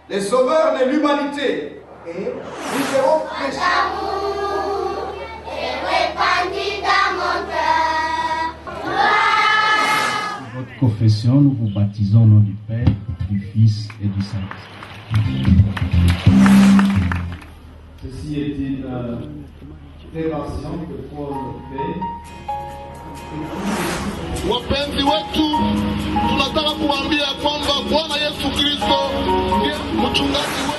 les sauveurs de l'humanité. Et nous serons prêchés. Votre confession, nous vous baptisons au nom du Père, du Fils et du Saint-Esprit. Ceci est une déclaration que Paul fait. Wapenzi wetu, tunataka kuambia kwamba Bwana Yesu Kristo ndiye mchungaji wetu.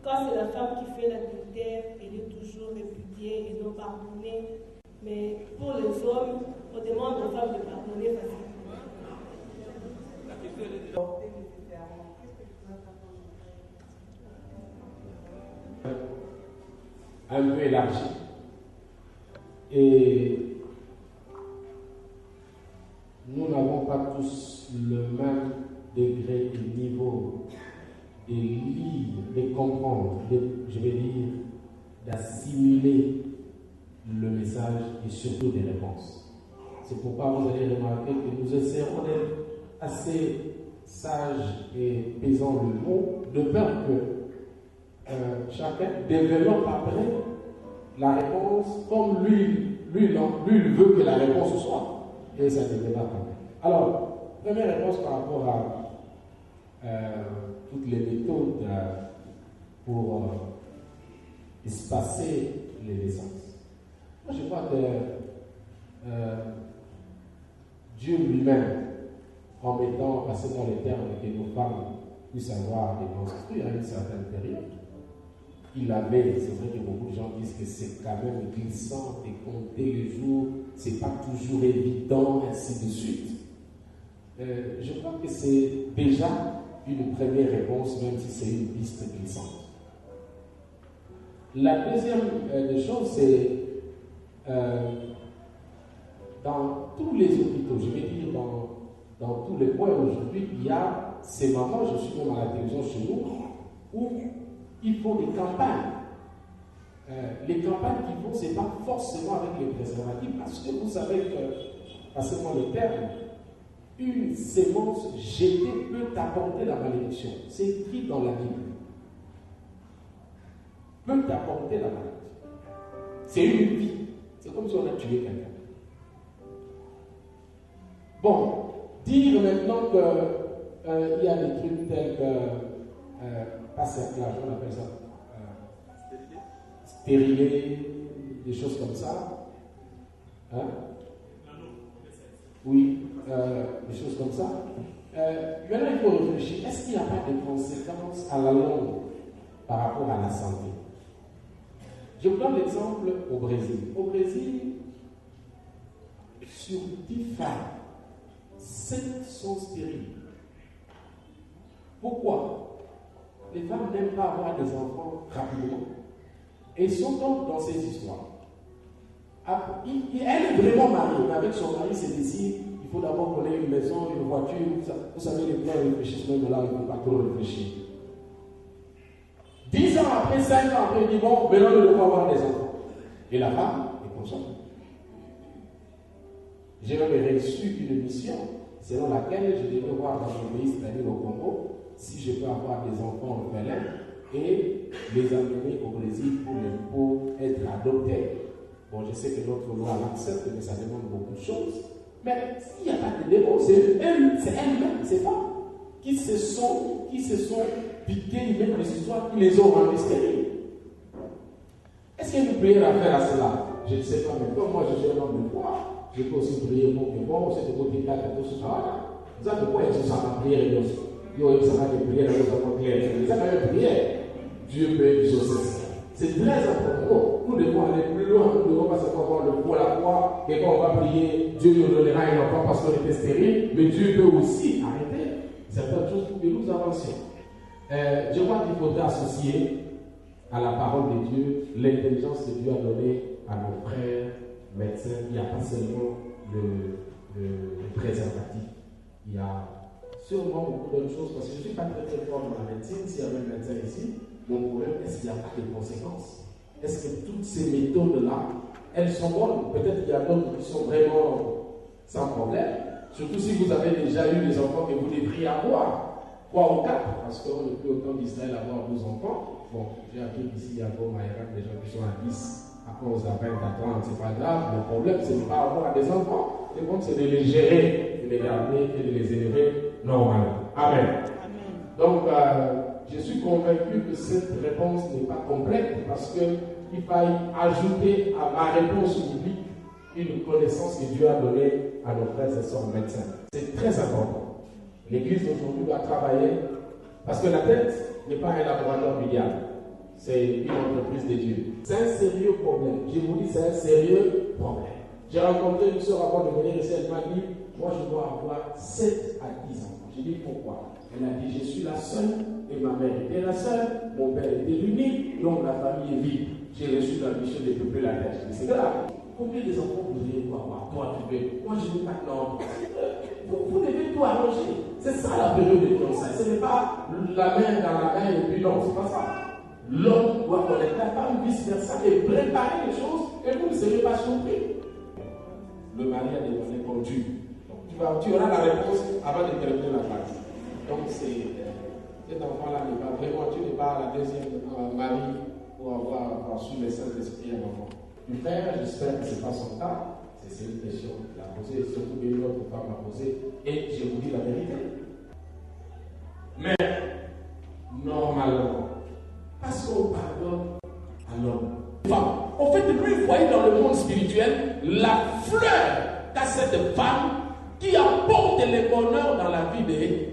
Quand c'est la femme qui fait l'adultère, elle est toujours répudiée et non pardonnée. Mais pour les hommes, on demande aux femmes de pardonner facilement. Un peu élargi. Et nous n'avons pas tous le même degré et niveau de lire, de comprendre, je vais dire, d'assimiler le message et surtout des réponses. C'est pourquoi vous allez remarquer que nous essaierons d'être assez sages et pesant le mot, de peur que chacun développe après la réponse comme lui il veut que la réponse soit, et ça développe après. Alors, première réponse par rapport à toutes les méthodes pour espacer les naissances. Moi, je crois que Dieu lui-même, en mettant, passez-moi les termes, que nos femmes puissent avoir des menstrues à une certaine période, il avait, c'est vrai que beaucoup de gens disent que c'est quand même glissant et compter les jours, c'est pas toujours évident, ainsi de suite. Je crois que c'est déjà une première réponse, même si c'est une piste glissante. La deuxième des choses, c'est dans tous les hôpitaux, je vais dire dans tous les coins aujourd'hui, il y a ces moments, je suis même à la télévision chez nous, où il faut des campagnes. Les campagnes qu'ils font, ce n'est pas forcément avec les préservatifs, parce que vous savez que, passez-moi le terme, une sémence jetée peut apporter la malédiction. C'est écrit dans la Bible. Peut apporter la malédiction. C'est une vie. C'est comme si on a tué quelqu'un. Bon, dire maintenant qu'il y a des trucs tels que pas cerclage, on appelle ça stérilet, des choses comme ça. Hein? Oui, des choses comme ça. Maintenant, il faut réfléchir. Est-ce qu'il n'y a pas de conséquences à la longue par rapport à la santé? Je vous donne l'exemple au Brésil. Au Brésil, sur 10 femmes, 7 sont stériles. Pourquoi? Les femmes n'aiment pas avoir des enfants rapidement. Et sont donc dans ces histoires. Elle est vraiment mariée, mais avec son mari, c'est décide, il faut d'abord qu'on ait une maison, une voiture. Vous savez, les gens réfléchissent même là, ils ne vont pas trop réfléchir. 10 ans après, 5 ans après, ils disent bon, maintenant nous devons avoir des enfants. Et la femme est consciente. J'ai même reçu une mission selon laquelle je devais voir dans mon pays, c'est-à-dire au Congo, si je peux avoir des enfants orphelins et les amener au Brésil pour être adoptés. Bon, je sais que notre loi l'accepte, mais ça demande beaucoup de choses. Mais il n'y a pas de démon, c'est elle-même, ces femmes, qui se sont piquées même les histoires qui les ont rendues stériles. Est-ce qu'il y a une prière à faire à cela? Je ne sais pas, mais comme moi je suis un homme de foi, je peux aussi prier pour que bon, c'est de côté 4 et tout ce ça. Vous savez pourquoi il y a ça prière et aussi? Il y a ça de prière et nous clair. Ça va être prière. Dieu peut exaucer. C'est très important. Nous devons aller plus loin. Nous ne devons pas seulement voir le coup à la croix. Et quand on va prier, Dieu nous donnera un enfant parce qu'on était stérile. Mais Dieu peut aussi arrêter certaines choses pour que nous avancions. Je crois qu'il faudrait associer à la parole de Dieu l'intelligence que Dieu a donnée à nos frères médecins. Il n'y a pas seulement le préservatif. Il y a sûrement beaucoup d'autres choses. Parce que je ne suis pas très fort dans la médecine. S'il y avait un médecin ici, mon problème, est-ce qu'il n'y a pas de conséquences? Est-ce que toutes ces méthodes-là, elles sont bonnes? Peut-être qu'il y a d'autres qui sont vraiment sans problème. Surtout si vous avez déjà eu des enfants que vous devriez avoir. 3 ou 4, parce qu'on n'est plus autant d'Israël avoir 12 enfants. Bon, j'ai appris qu'ici, à Goma, il y a des gens qui sont à 10, à 11, à 20, à 30, c'est pas grave. Le problème, c'est de ne pas avoir des enfants. Le problème, c'est de les gérer, de les garder et de les élever normalement. Amen. Donc, je suis convaincu que cette réponse n'est pas complète parce qu'il faille ajouter à ma réponse biblique une connaissance que Dieu a donnée à nos frères et sœurs médecins. C'est très important. L'Église d'aujourd'hui doit travailler parce que la tête n'est pas un laboratoire milliard. C'est une entreprise de Dieu. C'est un sérieux problème. Je vous dis, c'est un sérieux problème. J'ai rencontré une soeur avant de venir ici. Elle m'a dit, moi je dois avoir 7 à 10 enfants. J'ai dit, pourquoi? Elle a dit, je suis la seule et ma mère était la seule. Mon père était l'unique, donc la famille est vide. J'ai reçu la mission de peupler la terre. Je dis, c'est grave. Combien des enfants vous voulez avoir? Toi, tu veux. Moi, je n'ai pas de nombre. Vous devez tout arranger. C'est ça la période de fiançailles. Ce n'est pas la main dans la main et puis non, c'est pas ça. L'homme doit connaître la femme, vice-versa, et préparer les choses et vous ne serez pas surpris. Le mari a demandé qu'on tue. Tu auras la réponse avant de terminer la phrase. Donc, cet enfant-là n'est pas vraiment, tu n'es pas la deuxième mari pour avoir reçu le Saint-Esprit à un enfant. Du frère, j'espère que ce n'est pas son cas. C'est une question qu'il a posée, surtout que l'autre femme m'a posée, et je vous dis la vérité. Mais, normalement, parce qu'on pardonne à l'homme. En fait, lui, vous voyez dans le monde spirituel, la fleur qu'a cette femme qui apporte le bonheur dans la vie des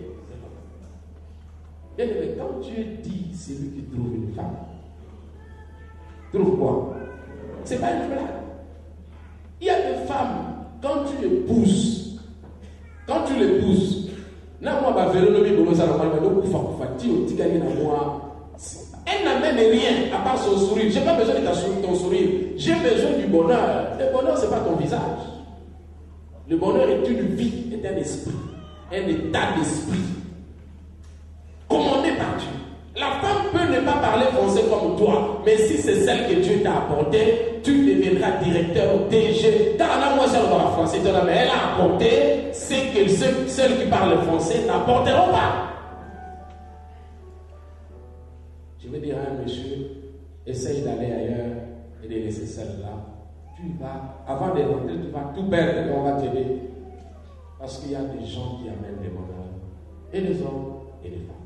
hommes. Et quand Dieu dit, c'est lui qui trouve une femme, trouve quoi? C'est pas une blague. Il y a des femmes, quand tu l'épouses, elle n'amène rien à part son sourire. Je n'ai pas besoin de ton sourire, j'ai besoin du bonheur. Le bonheur, ce n'est pas ton visage. Le bonheur est une vie, est un esprit, un état d'esprit, commandé par Dieu. La femme peut ne pas parler français comme toi, mais si c'est celle que Dieu t'a apportée, tu deviendras directeur, DG. Car moi, je parle français, mais elle a apporté ce que ceux qui parlent français n'apporteront pas. Je vais dire à un monsieur, essaye d'aller ailleurs et de laisser celle-là. Tu vas, avant de rentrer, tu vas tout perdre et on va t'aider. Parce qu'il y a des gens qui amènent des bonheurs, et les hommes et les femmes.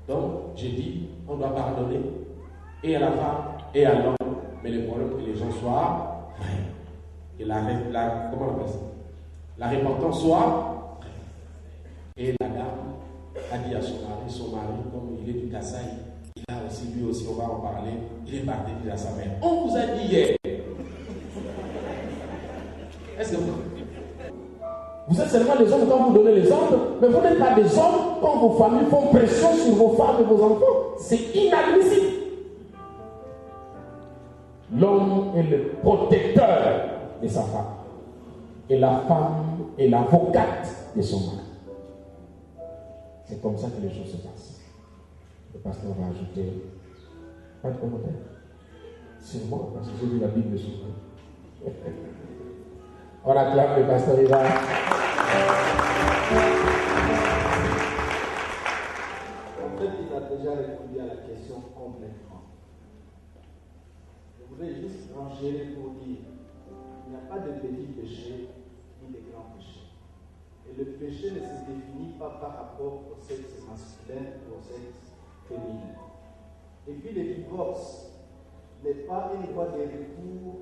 Donc, j'ai dit, on doit pardonner, et à la femme, et à l'homme, mais le problème que les gens soient vrais. Et comment on appelle ça? La repentance soit vraie. Et la dame a dit à son mari, comme il est du Kassai, il a aussi, lui aussi, on va en parler, il est parti dire à sa mère, on vous a dit hier. Est-ce que vous êtes seulement les hommes quand vous donnez les ordres, mais vous n'êtes pas des hommes quand vos familles font pression sur vos femmes et vos enfants. C'est inadmissible. L'homme est le protecteur de sa femme. Et la femme est l'avocate de son mari. C'est comme ça que les choses se passent. Le pasteur va ajouter. Pas de commentaire. C'est moi, parce que j'ai lu la Bible souvent. On acclame le pasteur Ivan. En fait, il a déjà répondu à la question complètement. Je voudrais juste ranger pour dire il n'y a pas de petit péché ni de grand péché. Et le péché ne se définit pas par rapport au sexe masculin ou au sexe féminin. Et puis le divorce n'est pas une voie de recours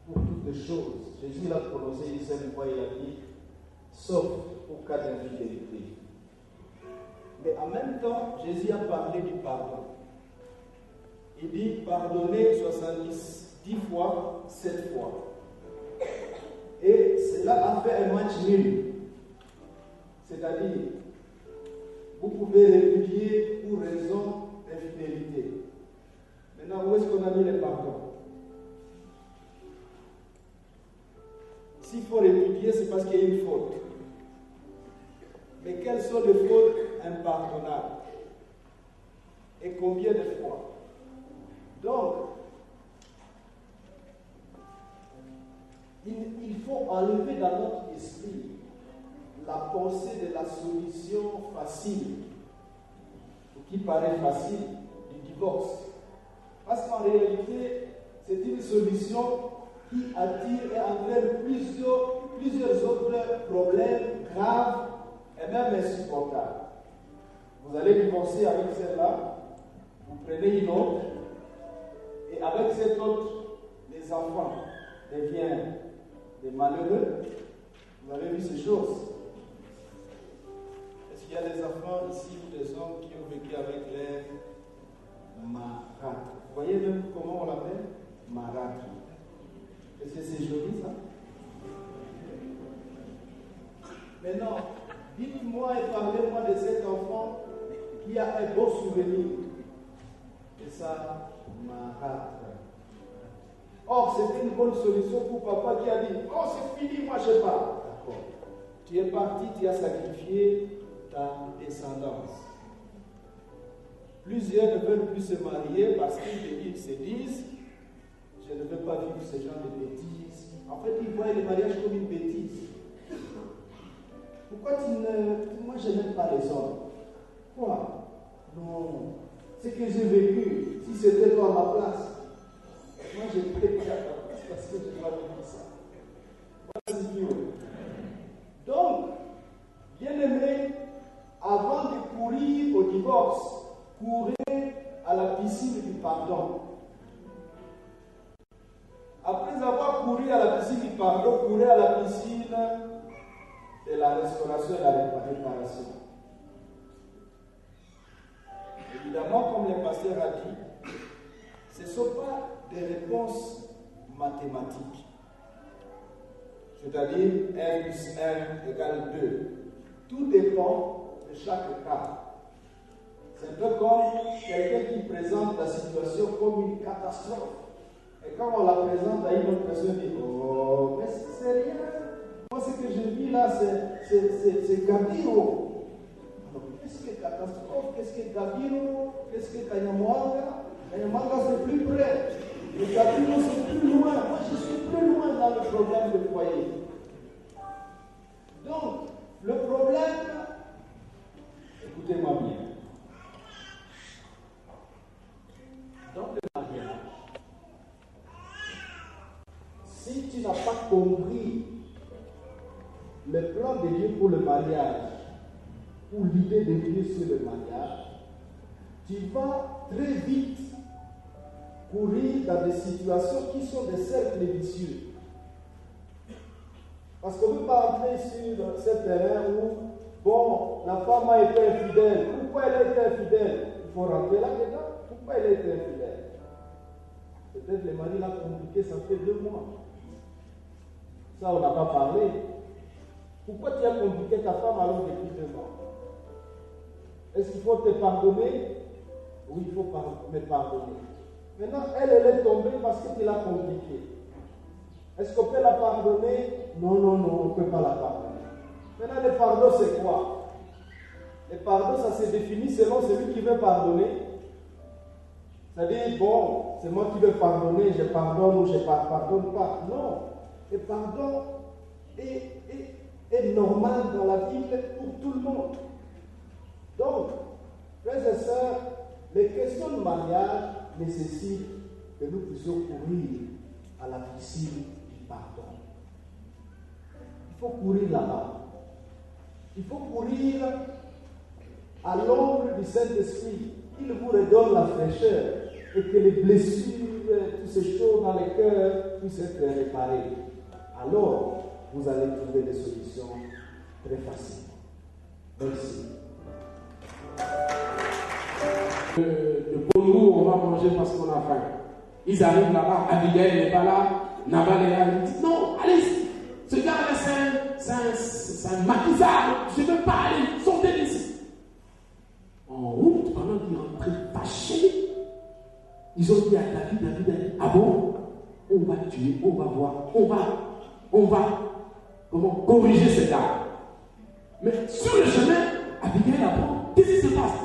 pour toutes les choses. Jésus l'a prononcé une seule fois, il a dit, sauf au cas d'infidélité. Mais en même temps, Jésus a parlé du pardon. Il dit, pardonnez 10 fois, 7 fois. Et cela a fait un match nul. C'est-à-dire, vous pouvez répudier pour raison d'infidélité. Maintenant, où est-ce qu'on a mis le pardon? S'il faut répudier, c'est parce qu'il y a une faute. Mais quelles sont les fautes impardonnables? Et combien de fois? Donc, il faut enlever dans notre esprit la pensée de la solution facile, ou qui paraît facile, du divorce. Parce qu'en réalité, c'est une solution qui attire et entraîne plusieurs autres problèmes graves et même insupportables. Vous allez divorcer avec celle-là, vous prenez une autre, et avec cette autre, les enfants deviennent des malheureux. Vous avez vu ces choses? Est-ce qu'il y a des enfants ici ou des hommes qui ont vécu avec les marâtres? Vous voyez même comment on l'appelle? Marâtres. Est-ce que c'est joli ça? Maintenant, dites-moi et parlez-moi de cet enfant qui a un beau souvenir de sa marâtre. Or, c'était une bonne solution pour papa qui a dit: oh, c'est fini, moi je pars. D'accord. Tu es parti, tu as sacrifié ta descendance. Plusieurs ne veulent plus se marier parce qu'ils se disent: je ne veux pas vivre ce genre de bêtises. En fait, ils voient le mariage comme une bêtise. Pourquoi moi, je n'aime pas les hommes? Quoi? Non. Ce que j'ai vécu, si c'était toi à ma place, moi, je ne peux pas à ta place parce que je dois vivre ça. Voici Dieu. Donc, bien-aimé, avant de courir au divorce, courez à la piscine du pardon. Après avoir couru à la piscine du pardon, courez à la piscine de la restauration et la réparation. Évidemment, comme le pasteur a dit, ce ne sont pas des réponses mathématiques. C'est-à-dire 1 plus 1 égale 2. Tout dépend de chaque cas. C'est un peu comme quelqu'un qui présente la situation comme une catastrophe. Et quand on la présente à une autre personne, il dit: oh, mais c'est rien. Moi, ce que je vis là, c'est Gabiro. Alors, qu'est-ce que catastrophe? Qu'est-ce que Gabiro? Qu'est-ce que Kanyamwanga? Kanyamwanga, c'est plus près. Le Gabiro, c'est plus loin. Moi, je suis plus loin dans le problème de foyer. Donc, le problème, écoutez-moi bien. Dans le mariage, si tu n'as pas compris le plan de Dieu pour le mariage, ou l'idée de Dieu sur le mariage, tu vas très vite courir dans des situations qui sont des cercles vicieux. Parce qu'on ne peut pas entrer sur ce terrain où, bon, la femme a été infidèle. Pourquoi elle a été infidèle? Il faut rentrer là-dedans. Pourquoi elle a été infidèle? Peut-être le mari l'a compliqué, ça fait 2 mois. Ça, on n'a pas parlé. Pourquoi tu as compliqué ta femme alors depuis 2 mois? Est-ce qu'il faut te pardonner? Oui, il faut me pardonner. Maintenant, elle est tombée parce que tu l'as compliquée. Est-ce qu'on peut la pardonner? Non, on ne peut pas la pardonner. Maintenant, le pardon, c'est quoi? Le pardon, ça se définit selon celui qui veut pardonner. C'est-à-dire, bon, c'est moi qui veux pardonner, je pardonne ou je ne pardonne pas. Non. Le pardon est normal dans la Bible pour tout le monde. Donc, frères et sœurs, les questions de mariage nécessitent que nous puissions courir à la piscine du pardon. Il faut courir là-bas. Il faut courir à l'ombre du Saint-Esprit. Il vous redonne la fraîcheur et que les blessures, toutes ces choses dans le cœur puissent être réparées. Alors, vous allez trouver des solutions très faciles. Merci. Le Congo, on va manger parce qu'on a faim. Ils arrivent là-bas, Abigail n'est pas là, Nabal est là, ils disent non, allez, ce gars-là c'est un maquisard, je ne veux pas aller, sortez d'ici. Ils ont dit à David, ah bon, on va tuer, on va voir, on va corriger cet gars. Mais sur le chemin, Abigail apprend, qu'est-ce qui se passe?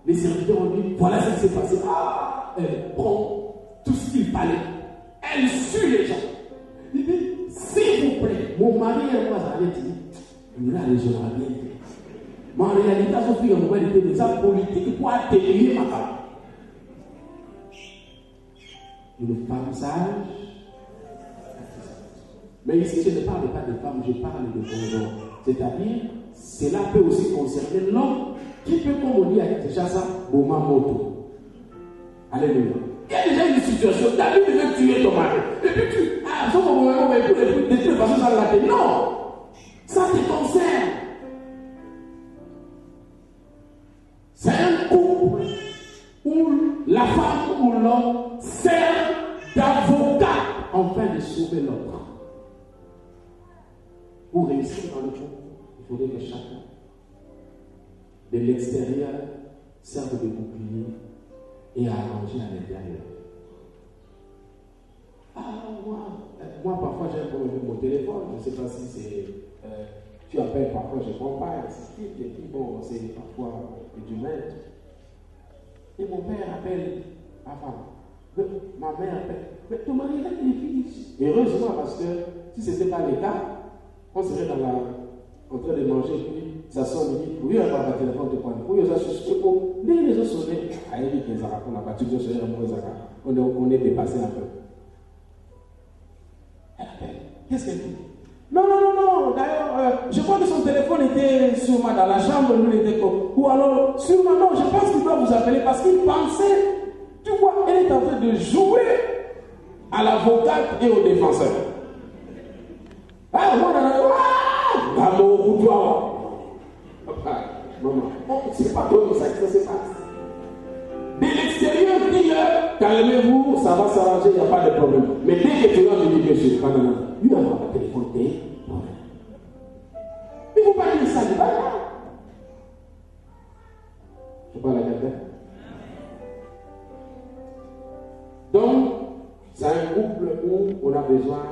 Les serviteurs ont dit, voilà ce qui s'est passé. Ah, elle prend tout ce qu'il fallait. Elle suit les gens. Il dit, s'il vous plaît, mon mari et moi, ça allait dire, il a les gens bien. Mais en réalité, à ce moment, il était des actes politiques pour atténuer ma femme. Une femme sage. Mais ici, je ne parle pas de femmes, je parle de conjoint. C'est-à-dire, cela peut aussi concerner l'homme qui peut, comme on dit à Kinshasa, Boma Moto. Alléluia. Il y a déjà une situation, David veut tuer ton mari. Et puis tu, à ce moment, mais de toute façon, ça l'a dit. Non! Ça te concerne. C'est un couple où la femme ou l'homme sert d'avocat afin de sauver l'autre. Pour réussir dans le couple, il faudrait que chacun, de l'extérieur, serve de bouclier et arranger à l'intérieur. Moi parfois j'ai un problème avec mon téléphone, je ne sais pas si c'est. Tu appelles parfois, je ne comprends pas, et puis bon, c'est parfois du maître. Et mon père appelle ma femme. Ma mère appelle. Mais ton mari a des filles. Heureusement, parce que si ce n'était pas le cas, on serait en train de manger, puis ça sonne, il dit, oui, on va le téléphone de prendre. Oui, on a suscité pour. Les autres sonnaient. Ah, il dit que on n'a pas tout de suite, on est dépassé un peu. Elle appelle. Qu'est-ce qu'elle dit? Non. D'ailleurs, je crois que son téléphone était sûrement dans la chambre, lui était comme. Ou alors, sûrement, non, je pense qu'il doit vous appeler parce qu'il pensait, tu vois, elle est en train de jouer à l'avocate et au défenseur. Ah, moi, maman, c'est pas comme ça que ça se passe. De l'extérieur, dis-le, calmez-vous, ça va s'arranger, il n'y a pas de problème. Mais dès que tu vas me dire que je suis pas dans lui avoir le téléphone, t'es problème. Il ne faut pas dire ça, il va là. Je parle à quelqu'un. Donc, c'est un couple où on a besoin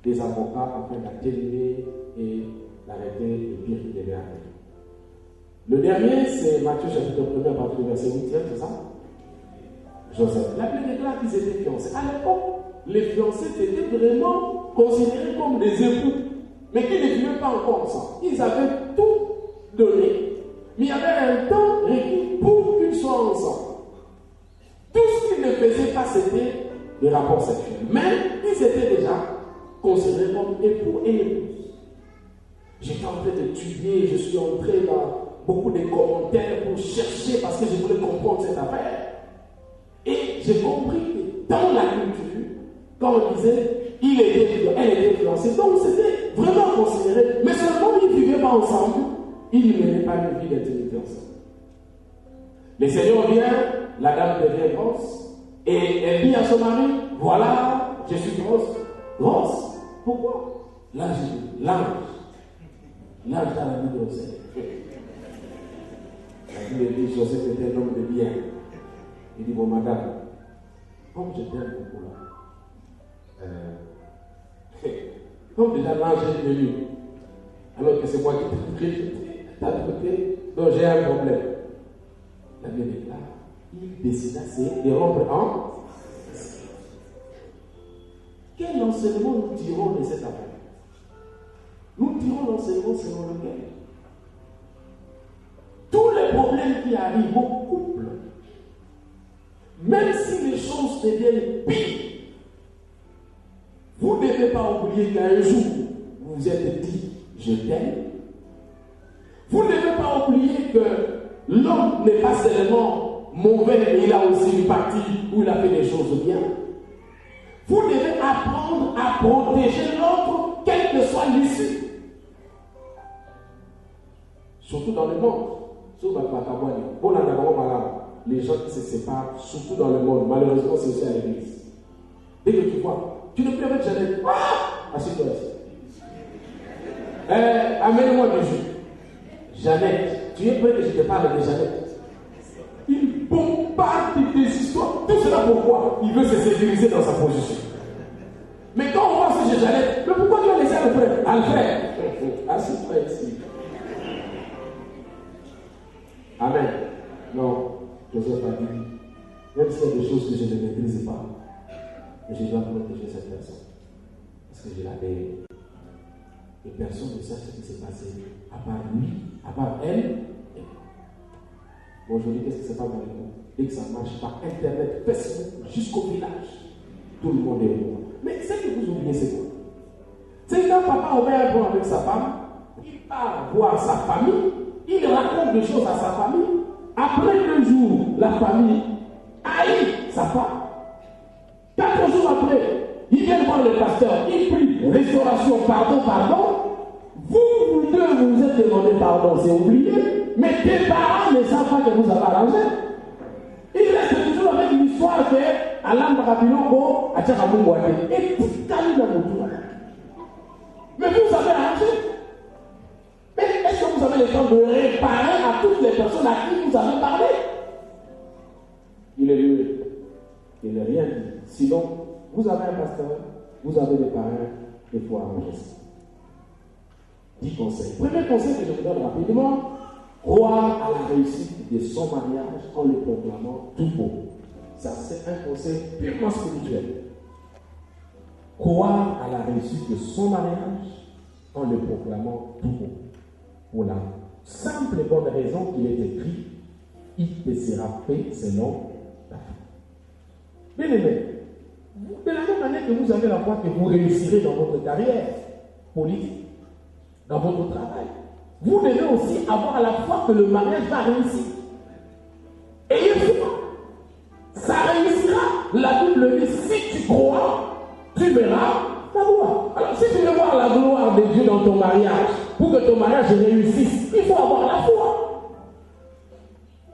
des avocats afin d'atténuer et d'arrêter le pire qui devait arriver. Le dernier, c'est Matthieu chapitre 1 à partir du verset 8, c'est ça? Joseph. La Bible déclare qu'ils étaient fiancés. À l'époque, les fiancés étaient vraiment considérés comme des époux, mais qui ne vivaient pas encore ensemble. Ils avaient tout donné, mais il y avait un temps requis pour qu'ils soient ensemble. Tout ce qu'ils ne faisaient pas, c'était des rapports sexuels. Mais ils étaient déjà considérés comme époux et épouses. J'étais en train d'étudier, je suis entré dans beaucoup de commentaires pour chercher parce que je voulais comprendre cette affaire. Et j'ai compris que dans la culture, quand on disait elle était fiancée, donc c'était vraiment considéré. Mais seulement ils ne vivaient pas ensemble, ils ne menaient pas une vie d'intimité ensemble. Le Seigneur vient, la dame devient grosse, et elle dit à son mari, voilà, je suis grosse. Grosse? Pourquoi? L'ange dans la vie de Joseph. La Bible dit Joseph était un homme de bien. Il dit, bon madame, comme je t'aime beaucoup là, comme déjà l'ange est venu, alors que c'est moi qui t'ai traité, donc j'ai un problème. La Bible déclare, il décida de rompre en. Quel enseignement nous tirons de cette affaire? Nous tirons l'enseignement selon lequel tous les problèmes qui arrivent au couple, même si les choses deviennent pires, vous ne devez pas oublier qu'un jour, vous vous êtes dit, je t'aime. Vous ne devez pas oublier que l'homme n'est pas seulement mauvais, mais il a aussi une partie où il a fait des choses bien. Vous devez apprendre à protéger l'autre, quelle que soit l'issue. Surtout dans le monde. Les gens qui se séparent, surtout dans le monde, malheureusement c'est aussi à l'église. Dès que tu vois, tu ne peux avec Jeannette. Ah! Assieds-toi ici. Amène-moi du jus. Jeannette, tu es prêt que je te parle de Jeannette? Il bombarde des histoires. Tout cela pourquoi. Il veut se sécuriser dans sa position. Mais quand on voit ce Jéjalette, mais pourquoi tu as laissé Alfred? Alfred, assieds-toi ici. Amen. Non, Joseph a dit, même s'il y a des choses que je ne maîtrise pas, mais je dois protéger cette personne. Parce que je l'avais. Et personne ne sait ce qui s'est passé, à part lui, à part elle. Bon, aujourd'hui, qu'est-ce qui se passe dans les mondes? Dès que ça marche par Internet, Facebook, jusqu'au village, tout le monde est au monde. Mais ce que vous oubliez, c'est quoi? C'est quand papa ouvre un bon avec sa femme, il part voir sa famille, il raconte des choses à sa famille. Après 2 jours, la famille haït sa femme. 4 jours après, il vient voir le pasteur, il prie, restauration, pardon. Vous deux, vous êtes demandé pardon, c'est oublié, mais tes parents ne savent pas que vous avez arrangé. Il reste toujours avec l'histoire que Alain Barabiloko a tiré à Mungouate. Et tout calme dans le tour. Mais vous avez arrangé. Mais est-ce que vous avez le temps de réparer à toutes les personnes à qui vous avez parlé? Il est lieu. Il n'a rien dit. Sinon, vous avez un pasteur, vous avez des parents, il faut arranger ça. 10 conseils. Premier conseil que je vous donne rapidement, croire à la réussite de son mariage en le proclamant tout beau. Ça, c'est un conseil purement spirituel. Croire à la réussite de son mariage en le proclamant tout beau. Pour la simple et bonne raison qu'il est écrit, il te sera fait selon ta foi. Bien aimé, de la même manière que vous avez la foi que vous réussirez dans votre carrière politique, dans votre travail, vous devez aussi avoir la foi que le mariage va réussir. Ayez foi. Ça réussira. La Bible dit, si tu crois, tu verras la gloire. Alors si tu veux voir la gloire de Dieu dans ton mariage, pour que ton mariage réussisse, il faut avoir la foi.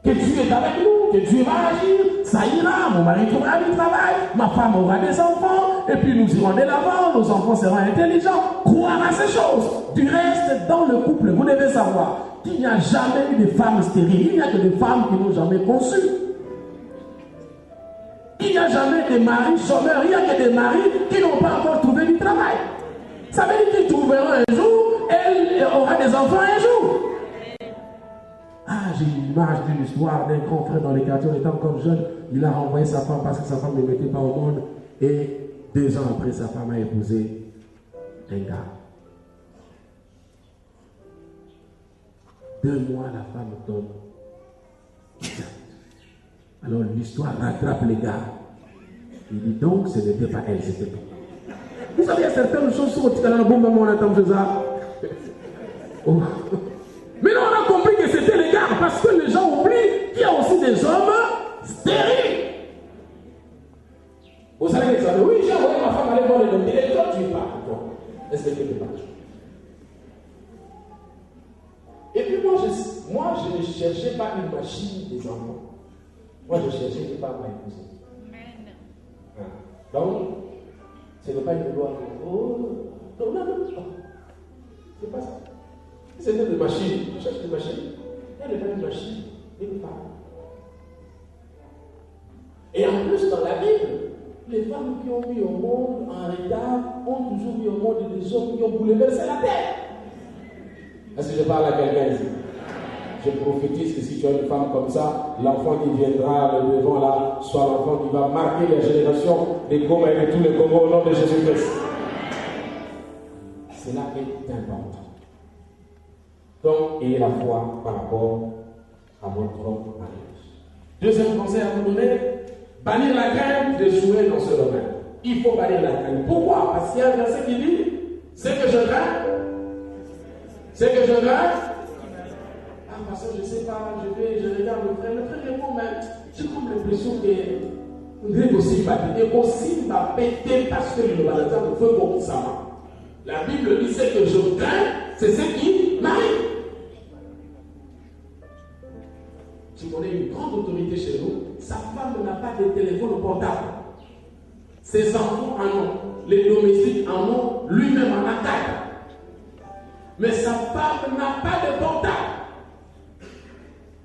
Que Dieu est avec nous, que Dieu va agir, ça ira, mon mari trouvera du travail, ma femme aura des enfants, et puis nous irons de l'avant, nos enfants seront intelligents. Croire à ces choses. Du reste, dans le couple, vous devez savoir qu'il n'y a jamais eu de femmes stériles, il n'y a que des femmes qui n'ont jamais conçu. Il n'y a jamais de maris chômeurs, il n'y a que des maris qui n'ont pas encore trouvé du travail. Ça veut dire qu'ils trouveront un jour, elle aura des enfants un jour. Ah, j'ai une image d'une histoire d'un grand frère dans les quartiers, étant encore jeune, il a renvoyé sa femme parce que sa femme ne mettait pas au monde. Et 2 ans après, sa femme a épousé un gars. 2 mois, la femme tombe. Alors l'histoire rattrape les gars. Il dit donc, ce n'était pas elle, c'était toi. Vous savez, il y a certaines choses sur le bon moment, on attend ça. Oh. Mais là, on a compris que c'était les gars, parce que les gens oublient qu'il y a aussi des hommes stériles. Vous savez que ça, oui, j'ai envoyé ma femme aller voir le docteur, et toi, tu es pas. Est-ce que tu es pas? Et puis moi, je ne cherchais pas une machine des enfants. Moi, je cherchais une femme à épouser. Donc, ce n'est pas une loi. Oh, non. C'est pas ça. C'était des machines. Je cherche des machines. Elle n'est pas une machine, une femme. Et en plus, dans la Bible, les femmes qui ont mis au monde en retard ont toujours mis au monde des hommes qui ont bouleversé la terre. Est-ce que je parle à quelqu'un ici? Je prophétise que si tu as une femme comme ça, l'enfant qui viendra le devant là, soit l'enfant qui va marquer la génération des Goma et de tous les Congos au nom de Jésus-Christ. Cela est important. Donc, ayez la foi par rapport à votre mariage. Deuxième conseil à vous donner, bannir la crainte de jouer dans ce domaine. Il faut bannir la crainte. Pourquoi? Parce qu'il y a un verset qui dit, c'est que je crains. C'est que je crains. Ah, parce que je ne sais pas, je regarde le frère est bon, mais j'ai comme l'impression que vous aussi m'a pété parce que le balatin me fait beaucoup ça. La Bible dit c'est que je crains, c'est ce qui m'arrive. Tu connais une grande autorité chez nous, sa femme n'a pas de téléphone portable. Ses enfants en ont, les domestiques en ont, lui-même en a 4. Mais sa femme n'a pas de portable.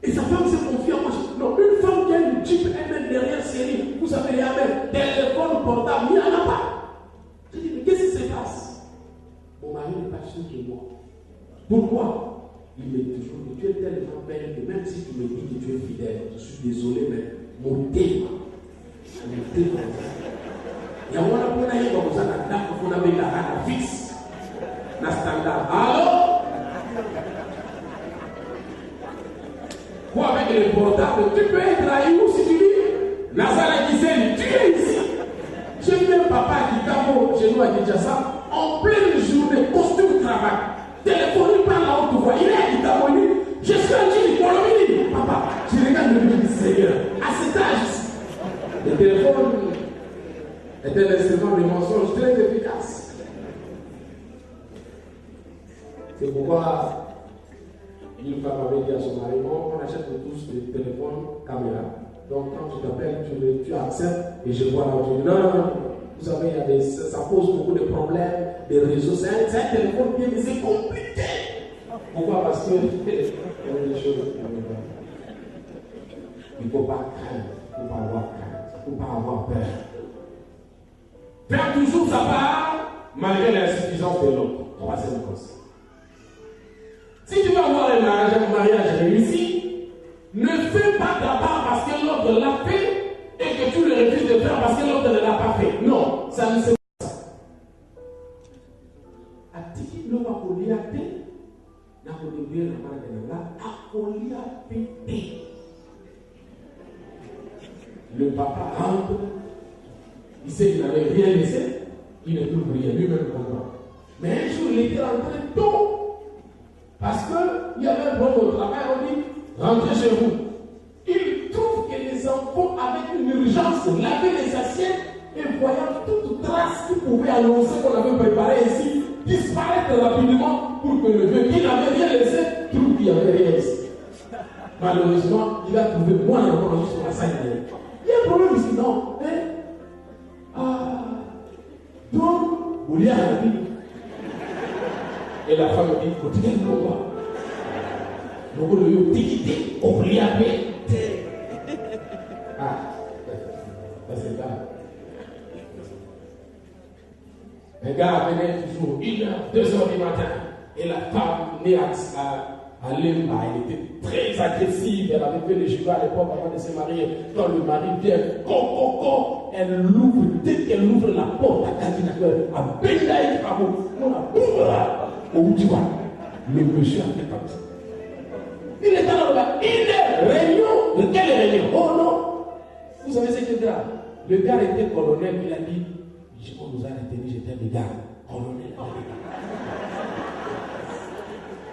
Et sa femme se confie en moi. Non, une femme qui a une Jeep, elle met derrière série. Vous savez, il y a même téléphone portable, il n'y en a pas. Je dis, mais qu'est-ce qui se passe? Mon mari n'est pas sûr de moi. Pourquoi? Il me dit toujours que tu es tellement belle que même si tu me dis que tu es fidèle, je suis désolé, mais mon thème, il y a un peu de choses qu'on avait la rade fixe. Na standard. Alors, quoi avec les portables, tu peux être trahi où si tu dis, Nazara Gisèle, tu es ici. J'ai vu un papa qui camo chez nous à Kinshasa, en pleine journée, costume cravate. Téléphone, il parle à haute voix. Il est à Itamoni. Je suis un Gilles Colombie. Papa, je regarde le livre du Seigneur. À cet âge, le téléphone est un instrument de mensonge très efficace. C'est pourquoi une femme avait dit à son mari, on achète tous des téléphones caméra. Donc quand tu t'appelles, tu acceptes et je vois là où tu dis non. Vous savez, ça pose beaucoup de problèmes, des réseaux. C'est un téléphone bien, mais c'est compliqué. Pourquoi? Parce que il y a des choses. Il ne faut pas craindre, il ne faut pas avoir crainte, il ne faut pas avoir peur. Faire toujours sa part, malgré l'insuffisance de l'autre. Troisième conseil. Si tu veux avoir un mariage réussi, ne fais pas ta part parce que l'autre l'a fait. Et que tu le refuses de faire parce que l'autre ne l'a pas fait. Non, ça ne se passe pas. Atiki no akoliate, na kodebie na mara akoliate. Le papa rentre, il sait qu'il n'avait rien laissé, il ne trouve rien, lui-même comprend. Mais un jour, il était rentré tôt, parce qu'il y avait un bon au travail, on dit, rentrez chez vous. Il trouve que les enfants, avec une urgence, lavaient les assiettes et voyant toute trace qui pouvait annoncer qu'on avait préparé ici, disparaître rapidement pour que le vieux qui n'avait rien laissé trouve qu'il n'y avait rien ici. Malheureusement, il a trouvé moins encore sur la salle. Il y a un problème ici, non? Donc, vous y a la vie. Et la femme dit, continuez de voir. Donc, le lieu d'équité, on y avait. Ça c'est grave. Un gars venait toujours 1h, 2h du matin, et la femme née à Lemba, elle était très agressive, elle avait fait les jurats à l'époque avant de se marier. Quand le mari vient, elle l'ouvre, dès qu'elle ouvre la porte à Kadinaker, à Bendaï Bravo, on a boum, au bout du doigt. Le monsieur a fait comme ça. Il est là, une réunion, de quelle réunion? Oh non! Vous savez ce qui est grave? Le gars était colonel, il a dit, on nous a retenu, j'étais le gars, colonel.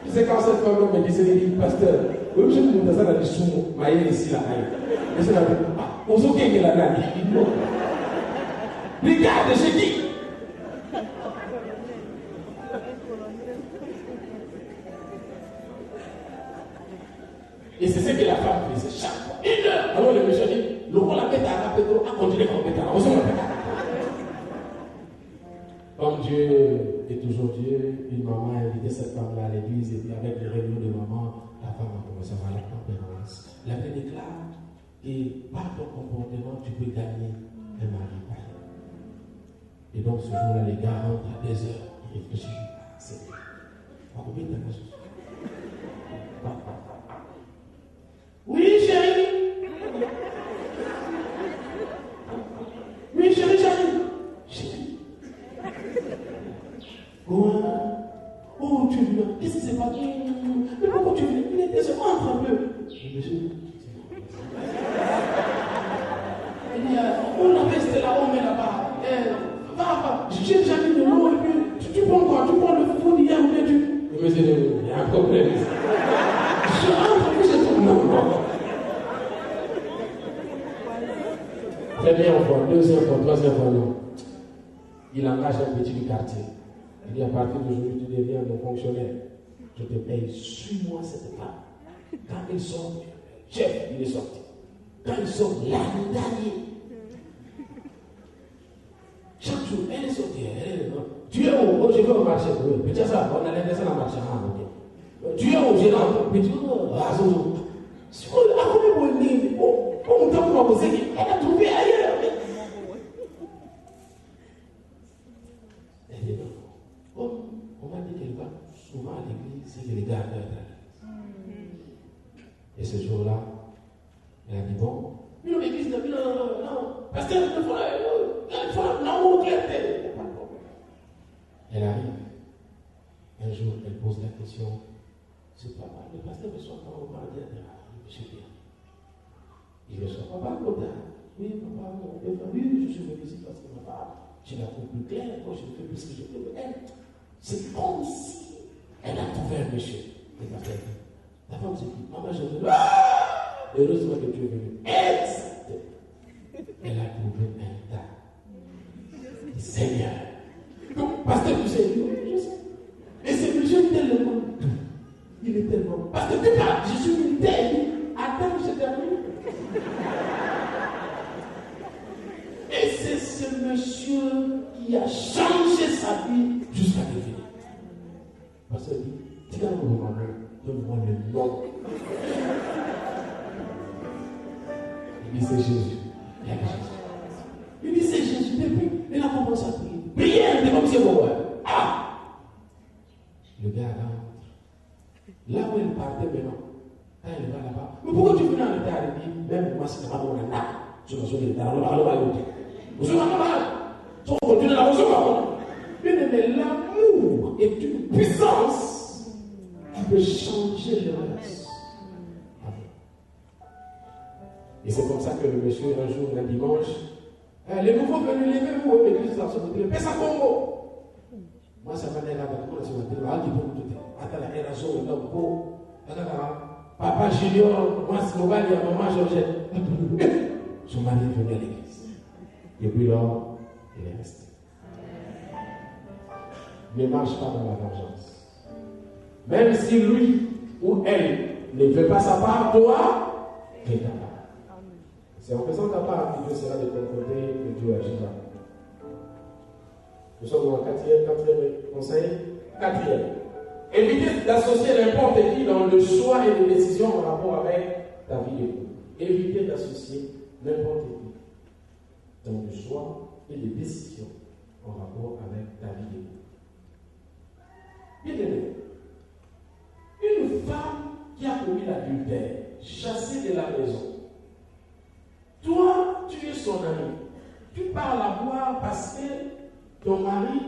Tu sais quand cette femme me disait, il dit, pasteur, oui, je me disais, il dit, maïe ici, là, et c'est là, on s'en qu'il a là, il dit, non. Regarde, j'ai dit. Et c'est ce que la femme faisait chaque fois. 1 heure. Alors le monsieur dit, le rôle la bête à Pétro a continué comme bête à Comme Dieu est toujours Dieu, une maman a invité cette femme-là à l'église et puis avec les réunions de maman, la femme a commencé à avoir la tempérance. La Bible déclare que par ton comportement, tu peux gagner un mari pareil. Et donc ce jour-là, les gars rentrent à 2 heures, ils réfléchissent. C'est bien. Combien de temps? Oui, chérie. Oui, chérie. Chérie. Oh, tu es venu. Qu'est-ce qui s'est passé? Mais pourquoi tu es venu? Il était seul. Entre un peu. Monsieur. On a resté là, on met là-bas. Va. J'ai déjà mis de l'eau et puis tu prends quoi? Tu prends le fond d'hier ou bien tu. Monsieur, il y a un problème. Je rentre, puis je tourne. Non. Première fois, deuxième fois, troisième fois, non. Il engage un petit du quartier. Il dit à partir d'aujourd'hui, tu deviens mon fonctionnaire. Je te paye, suis-moi cette femme. Quand il sort, chef, il est sorti. Quand il sort, l'année dernière. Chaque jour, elle est sortie. Tu es où? Oh, je vais au marché. Petit ça, on allait descendre au marché. Tu es où? J'ai rentré. Petit, mon temps m'a posé qu'elle a trouvé ailleurs. Elle dit non. On m'a dit qu'elle va souvent à l'église, c'est que les gars et ce jour-là, elle a dit bon, non, l'église, non, parce qu'elle ne faut non, elle arrive. Un jour, elle pose la question. C'est papa, le pasteur me soit pas au paradis. Je suis bien. Il ne soit pas au paradis. Oui, papa, oui, je suis venu ici parce que ma femme, je la trouve plus claire, moi je fais plus que je fais de elle. C'est comme si elle a trouvé un monsieur. Le pasteur dit, la femme s'est dit, maman, je veux. Heureusement que tu es venu. Exactement. Elle a trouvé un tas. Seigneur. Donc, pasteur, tu sais, oui, je sais. Et ce monsieur tellement doux. Il est tellement. Parce que tu parles, je suis militaire. Attends, je termine. Et c'est ce monsieur qui a changé sa vie jusqu'à devenir. Parce qu'il dit, tu vas me demander, donne-moi le nom. Il dit, c'est Jésus. Il y a Jésus. Il dit, c'est Jésus. Depuis, il a commencé à prier. Prier, c'est comme si vous. Ah! Le gars rentre. Là où il partait maintenant, quand il va là-bas, mais pourquoi tu viens en retard? Il dit, même moi, c'est pas mon attaque. Je me suis dit, l'amour est une puissance qui peut changer le reste. Et c'est comme ça que le monsieur, un jour, un dimanche, les nouveaux venus, levez-vous, l'église dans son hôtel, mais ça Congo. Moi, ça m'a l'air à la sur le téléphone, qui peut tout attends, la raison, là, pour papa Junior, moi, c'est mon mari, maman Georgette. Son mari est venu à l'église. Et puis là, il est resté. Ne marche pas dans la vengeance. Même si lui ou elle ne fait pas sa part, toi, fais ta part. C'est en faisant ta part que Dieu sera de ton côté que Dieu agira. Nous sommes dans le quatrième conseil. Quatrième. Évitez d'associer n'importe qui dans le choix et les décisions en rapport avec ta vie d'époux. Évitez d'associer n'importe qui dans le choix et les décisions en rapport avec ta vie d'époux. Bien aimé, une femme qui a commis l'adultère, chassée de la maison, toi, tu es son ami. Tu pars la voir parce que ton mari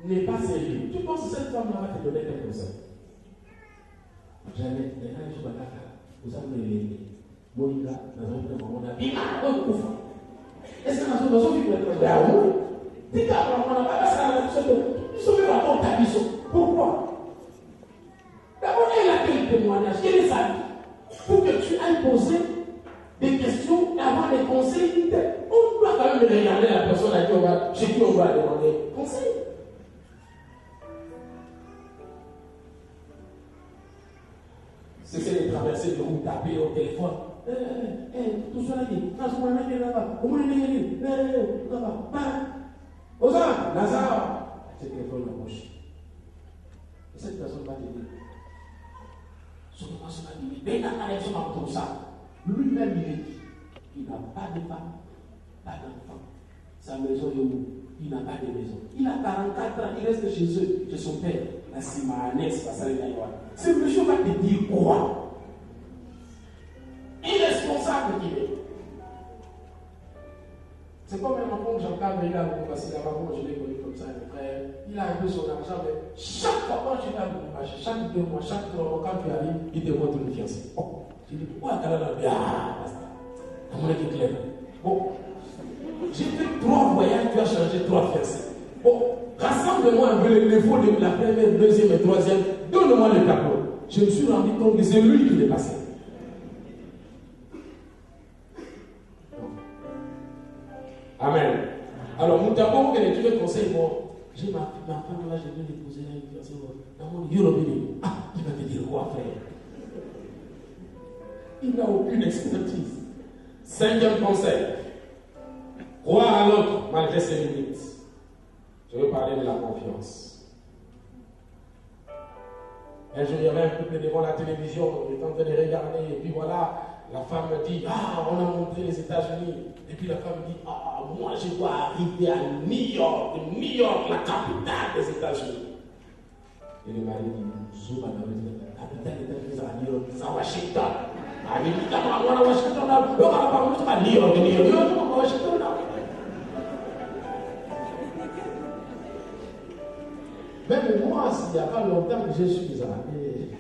n'est pas sérieux. Tu penses que cette femme-là va te donner quelque chose? Jamais. Vous savez, Monica, nous avons fait mon ami. Est-ce que nous avons fait quelque chose? Dis-toi, on n'a pas ça. Nous sommes dans ta vie. Pourquoi? D'abord, elle a quel témoignage? Quelle est sa vie? Pour que tu ailles poser des questions et avoir des conseils. On doit quand même regarder la personne chez qui on va demander conseil. C'est de traverser le route, taper au téléphone. Tout ça là, là-bas. Comment on est là-bas? Osa, Lazare. C'est le téléphone en bouche. Et cette personne va te dire, lui-même il est dit, il n'a pas de femme, pas d'enfant. Sa maison est où? Il n'a pas de maison. Il a 44 ans, il reste chez eux, chez son père. Là, c'est ma annexe, ce monsieur va te dire quoi? Irresponsable qu'il est. C'est comme un enfant que j'entends regarder parce que avant je l'ai connu comme ça, mon frère. Il a un peu son argent, mais chaque fois quand tu vas au marché, chaque 2 mois, chaque 3 mois, quand tu arrives, il te montre une fiancée. Oh, tu dis, pourquoi tu as la vie? Ah, à mon avis clair. Bon, j'ai fait 3 voyages, tu as changé 3 fiancées. Bon, rassemble-moi un peu les défauts de la première, deuxième et troisième, donne-moi le tableau. Je me suis rendu compte que c'est lui qui l'est passé. Amen. Alors, nous t'avons que tu veux conseiller, bon, j'ai ma femme là, je vais l'épouser là, une fiancée, dans mon Eurobini. Ah, il va te dire quoi faire? Il n'a aucune expertise. 5e conseil. Croire à l'autre malgré ses limites. Je veux parler de la confiance. Un jour, il y avait un couple devant la télévision, on était en train de regarder, et puis voilà, la femme dit, ah, on a montré les États-Unis. Et puis la femme dit, ah, moi je dois arriver à New York, la capitale des États-Unis. Et le mari dit, Zouba, la capitale des États-Unis, à New York, c'est à Washington. Ah, il dit, à Washington, on va parler à New York, à Washington. Même moi, s'il n'y a pas longtemps que je suis allé.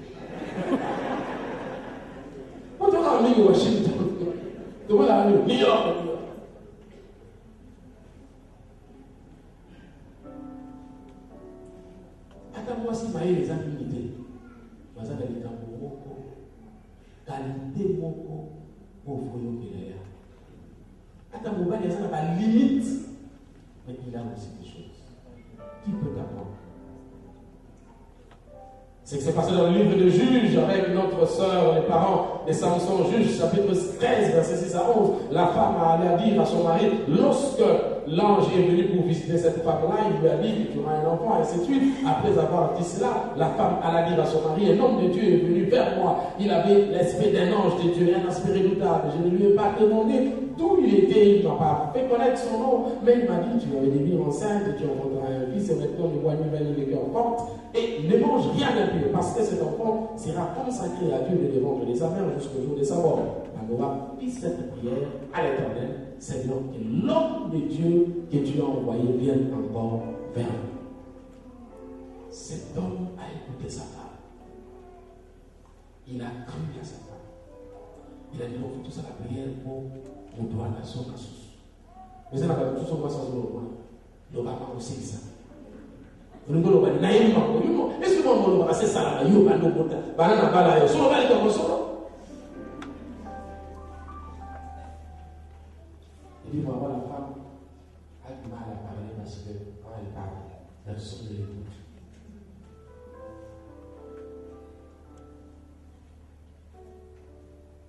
Quand on a mis Washington, tout le monde a mis New York. Attends-moi si les affinités. Vous avez des tambours, qualité moko, au foyer qui est là. Attends-moi, il y a pas limite, mais il a aussi des choses qui peut t'apprendre. C'est que c'est passé dans le livre de Juges avec notre sœur, les parents des Samson, Juges, chapitre 13, verset 6 à 11. La femme allait dire à son mari, lorsque l'ange est venu pour visiter cette femme-là, il lui a dit que tu auras un enfant, et ainsi de suite. Après avoir dit cela, la femme allait dire à son mari, un homme de Dieu est venu vers moi. Il avait l'aspect d'un ange de Dieu, un aspect redoutable. Je ne lui ai pas demandé d'où il était, il m'a pas fait connaître son nom, mais il m'a dit, tu vas devenir enceinte, tu enfanteras un fils, et maintenant le voix nouvelle de cœur forte, et ne mange rien d'impur, parce que cet enfant sera consacré à Dieu de ventre de sa mère jusqu'au jour de sa mort. Alors, puis cette prière à l'Éternel, Seigneur, que l'homme de Dieu que tu as envoyé vienne encore vers nous. Cet homme a écouté sa femme. Il a cru à sa femme. Il a dit, on fait tout ça la prière pour doit la son casus. Mais ça n'a pas tout son passage de l'eau. Il va pas aussi ça. Vous ne pouvez pas dire, est-ce que vous va passer ça là, il va nous botter. Banana bala yo, solo bali comme solo. Et puis voilà, la femme a du mal à parler parce que quand elle parle, personne ne l'écoute.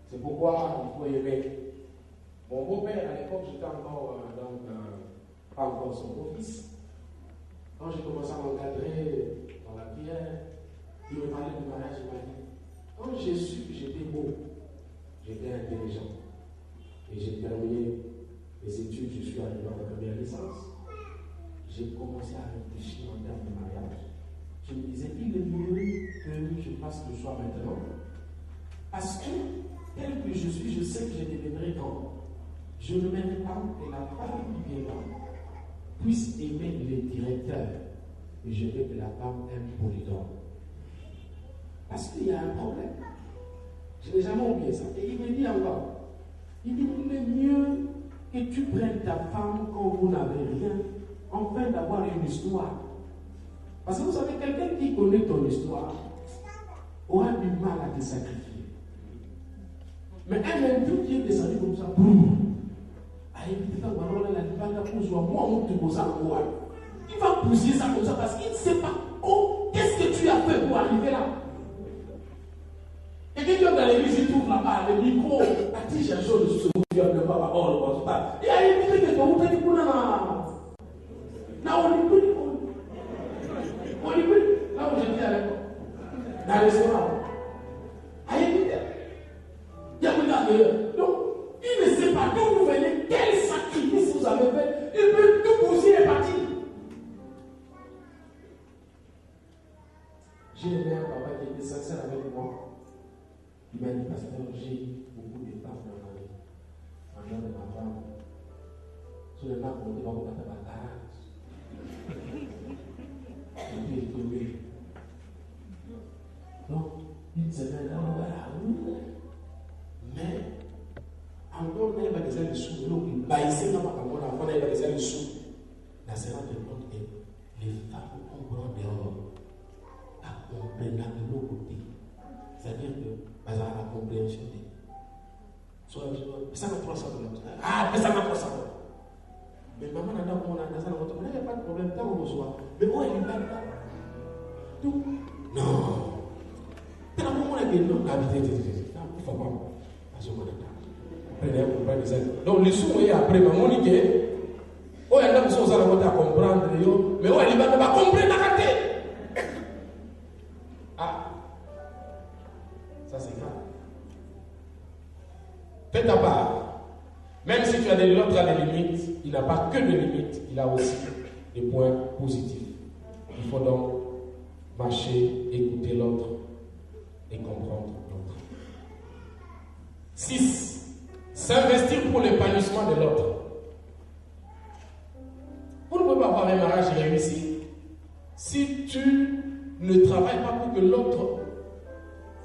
C'est pourquoi il faut aimer. Mon beau-père, à l'époque, j'étais encore pas encore son beau-fils. Quand j'ai commencé à m'encadrer dans la prière, il me parlait du mariage, il m'a dit, quand j'ai su que j'étais beau, j'étais intelligent, et j'ai terminé les études, je suis arrivé à la première licence, j'ai commencé à réfléchir en termes de mariage. Je me disais, il est mieux que je fasse le choix maintenant, parce que, tel que je suis, je sais que je deviendrai grand. Je ne mérite pas que la femme qui viendra puisse aimer le directeur. Et je veux que la femme aime Polydore. Parce qu'il y a un problème. Je n'ai jamais oublié ça. Et il me dit encore, il dit, il est mieux que tu prennes ta femme quand vous n'avez rien, enfin d'avoir une histoire. Parce que vous savez, quelqu'un qui connaît ton histoire aura du mal à te sacrifier. Mais un individu qui est descendu comme ça, il va pousser ça comme ça parce qu'il ne sait pas qu'est-ce que tu as fait pour arriver là. Et quand tu es dans l'église, il trouve là-bas le micro, la tige à chaud de ce que tu as ne pas avoir le constat. Et il dit que vous faites pour là, là où j'étais à l'époque, dans le restaurant. Donc, il ne sait pas quand vous venez, quel sacrifice vous avez fait. Il peut tout bousiller et partir. J'ai aimé un papa qui était sincère avec moi. Il m'a dit, pasteur, j'ai beaucoup de femmes dans ma vie. Maintenant, de ma femme. Sur le marque, on dit, on va pas ta garage. Et puis, il dit, oui. Donc, une semaine, là, voilà. Mais, encore, on a besoin de sous. Donc, il baissait dans ma caméra, on a besoin de sous. La séance de compte est les femmes comprennent dehors. À comprendre de l'autre côté. C'est-à-dire que, la compréhension des. Soit, ça m'a 300 $. Ah, ça m'a 300 $. Mais maman n'a pas de ça, il n'y a pas de problème, tant on reçoit. Mais où est le bain? Tout. Non. T'as un moment où il y a des noms d'habiter. Il faut pas. Donc, les sous, après, maman dit que. Oh, il y a des choses à comprendre, mais oh, il va pas comprendre la carte. Ah, ça c'est grave. Fais ta part. Même si tu as des l'autre a des limites, il n'a pas que des limites, il a aussi des points positifs. Il faut donc marcher, écouter l'autre et comprendre l'autre. 6. S'investir pour l'épanouissement de l'autre. Vous ne pouvez pas avoir un mariage réussi si tu ne travailles pas pour que l'autre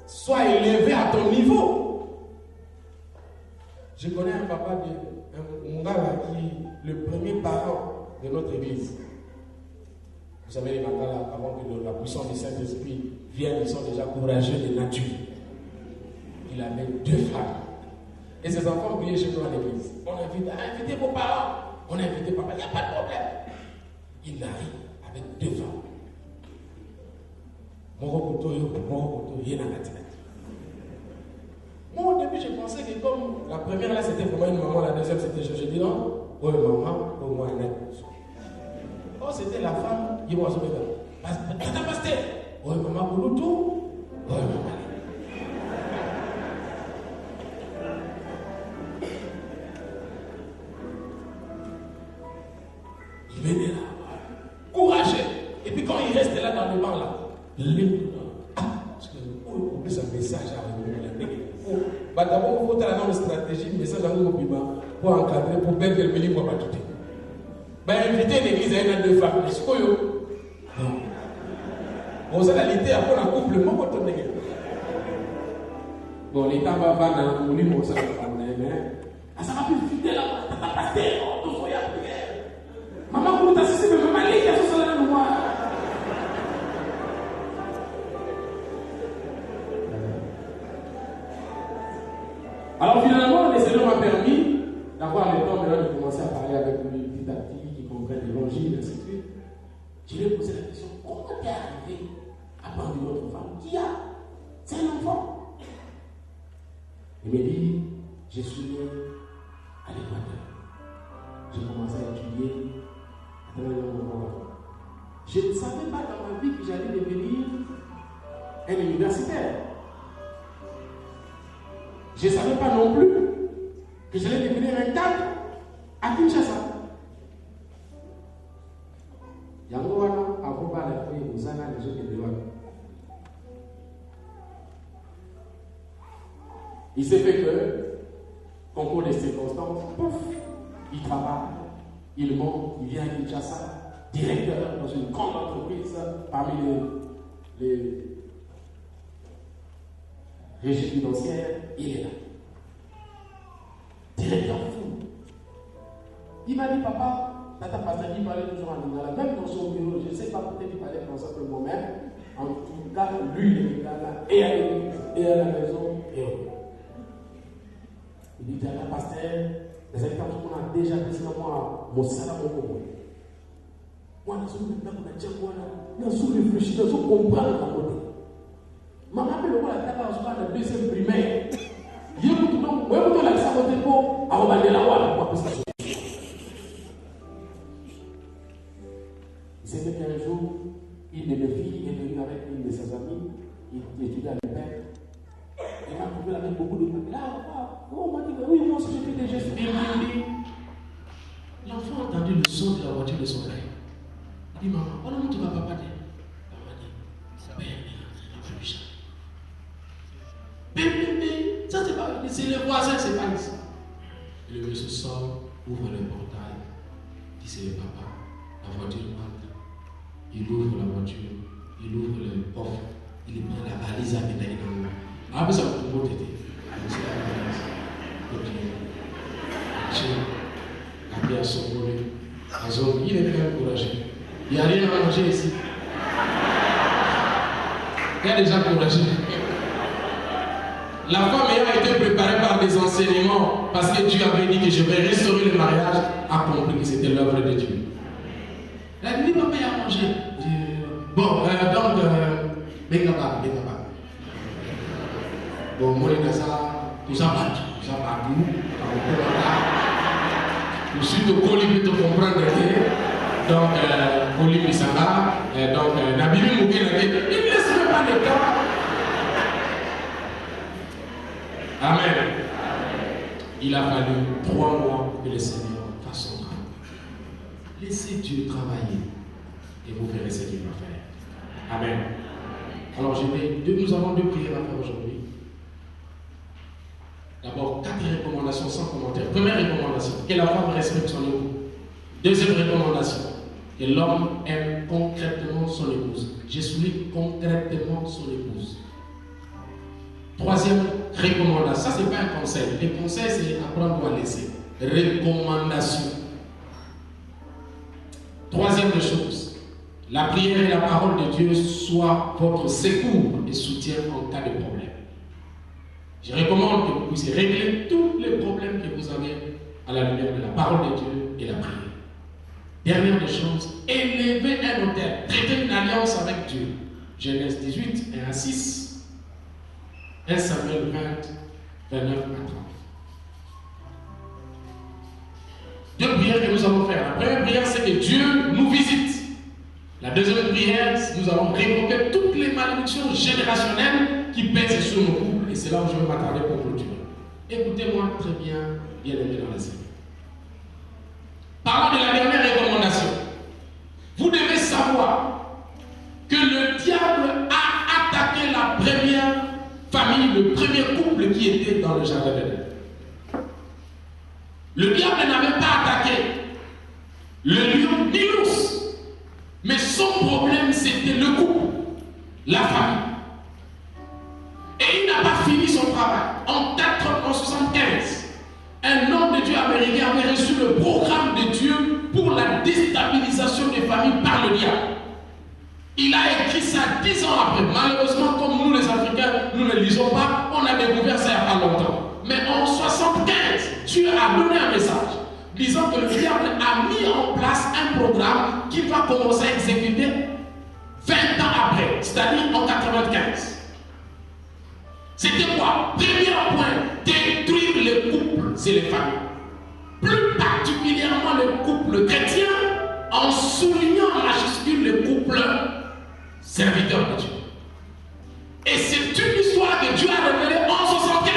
soit élevé à ton niveau. Je connais un papa, un Ngala qui est le premier parent de notre église. Vous savez, les Ngala, avant que la puissance du Saint-Esprit vienne, ils sont déjà courageux de nature. Il avait 2 femmes. Et ses enfants priaient chez nous à l'église. On a invité vos parents. On a invité papa, il n'y a pas de problème. Il arrive avec 2 femmes. Moi, au début, je pensais que comme la première là, c'était vraiment une maman, la deuxième, c'était je dis non, oui, maman, au moins un autre. Oh, c'était la femme, il m'a dit, pasteur, oui, maman, pour le tout, oui, maman. Il venait là, courageux. Et puis quand il reste là dans le banc, là, parce que on oublie un message à vous. D'abord, il faut avoir une stratégie, un message à vous pour encadrer, pour bien que le milieu ne soit pas tout. Inviter l'église à une 2 femmes, c'est ce que vous allez l'été après un couple, mon pote. Bon, les temps va dans le lit, ça va ça va plus fidèle à pasteur, tout ça, maman, pour t'assister, mais maman, il y a ça là, moi. Alors finalement, le Seigneur m'a permis d'avoir le temps de commencer à parler avec lui petit à petit, qui comprennent l'évangile, ainsi de suite. Je lui ai posé la question, comment t'es arrivé à parler de notre femme? Qui a? C'est un enfant. Il m'a dit, je suis né à l'Équateur. J'ai commencé à étudier. Je ne savais pas dans ma vie que j'allais devenir un universitaire. Je ne savais pas non plus que j'allais devenir un cadre à Kinshasa. Yangoana, avant pas la feuille, vous en avez les autres de l'autre. Il s'est fait que, concours des circonstances, pouf, il travaille, il monte, il vient à Kinshasa, directeur dans une grande entreprise parmi les régies financières, il est là. Directeur fou. Il m'a dit, papa, tata pasteur, il parlait toujours en lingala, même dans son bureau, je ne sais pas, peut-être il parlait comme ça que moi-même. En tout cas, lui, il est là, et à l'église, et à la maison, et au. Il dit, tata pasteur, les habitants qu'on a déjà dit moi, mon salaire, mon concours. Moi, je suis maintenant qu'on a dit, moi, je suis réfléchi, je suis comprendre la côté. Maman, le roi, la table, je suis la deuxième primaire. Je vous dis, moi, je suis la saboté pour avoir la loi, pour ça. Il s'est fait qu'un jour, une de mes filles est venue avec une de ses amies, il étudiait à l'EPEC. Elle m'a trouvé avec beaucoup de trucs. Là, on m'a dit, oui, moi aussi j'ai fait des gestes. Et il m'a dit, l'enfant a entendu le son de la voiture de son père. Il dit, maman, comment tu vas papa dire? Elle m'a dit, père, mais ça c'est pas, c'est le voisin, c'est pas ici. Et le monsieur sort, ouvre le portail, dit c'est le papa, la voiture entre. Il ouvre la voiture, il ouvre le coffre, il prend la valise à médaille dans le. Ah, mais ça va tout le monde aider. C'est la valise. Ok. Après, à son volet, il est très encouragé. Il n'y a rien à manger ici. Il y a des gens encouragés. La femme ayant été préparée par des enseignements, parce que Dieu avait dit que je vais restaurer le mariage, a compris que c'était l'œuvre de Dieu. Elle a dit, papa, il y a à manger. Bon, donc, Bekaba. Bon, moi, tout ça partout. Je suis de Coli pour te comprendre. Donc, Coli Bissanga, donc, Nabibi Moukine, il ne laisse même pas le temps. Amen. Il a fallu 3 mois que le Seigneur fasse son travail. Laissez Dieu travailler et vous verrez ce qu'il va faire. Amen. Alors nous avons 2 prières à faire aujourd'hui. D'abord, 4 recommandations sans commentaire. Première recommandation, que la femme respecte son époux. Deuxième recommandation, que l'homme aime concrètement son épouse. Je souligne concrètement son épouse. Troisième recommandation, ça c'est pas un conseil. Le conseil c'est apprendre ou à laisser. Recommandation. Troisième chose, la prière et la parole de Dieu soient votre secours et soutien en cas de problème. Je recommande que vous puissiez régler tous les problèmes que vous avez à la lumière de la parole de Dieu et la prière. Dernière des choses, élever un autel, traiter une alliance avec Dieu. Genèse 18, 1 à 6, 1 Samuel 20, 29 à 30. 2 prières que nous allons faire. La première prière, c'est que Dieu nous visite. La deuxième prière, nous allons révoquer toutes les malédictions générationnelles qui pèsent sur nos couples. Et c'est là où je vais m'attarder pour clôturer. Écoutez-moi très bien, bien-aimés dans la Seigneur. Parlons de la dernière recommandation. Vous devez savoir que le diable a attaqué la première famille, le premier couple qui était dans le jardin d'Éden. Le diable n'avait pas attaqué le lion ni l'ours. Mais son problème, c'était le couple, la famille. Et il n'a pas fini son travail. En 1975, un homme de Dieu américain avait reçu le programme de Dieu pour la déstabilisation des familles par le diable. Il a écrit ça 10 ans après. Malheureusement, comme nous les Africains, nous ne lisons pas, on a découvert ça il n'y a pas longtemps. Mais en 1975, Dieu a donné un message disant que le diable a mis en place un programme qui va commencer à exécuter 20 ans après, c'est-à-dire en 1995. C'était quoi? Premier point, détruire les couples et les familles. Plus particulièrement les couples chrétiens, en soulignant en majuscule les couples serviteurs de Dieu. Et c'est une histoire que Dieu a révélée en 1975.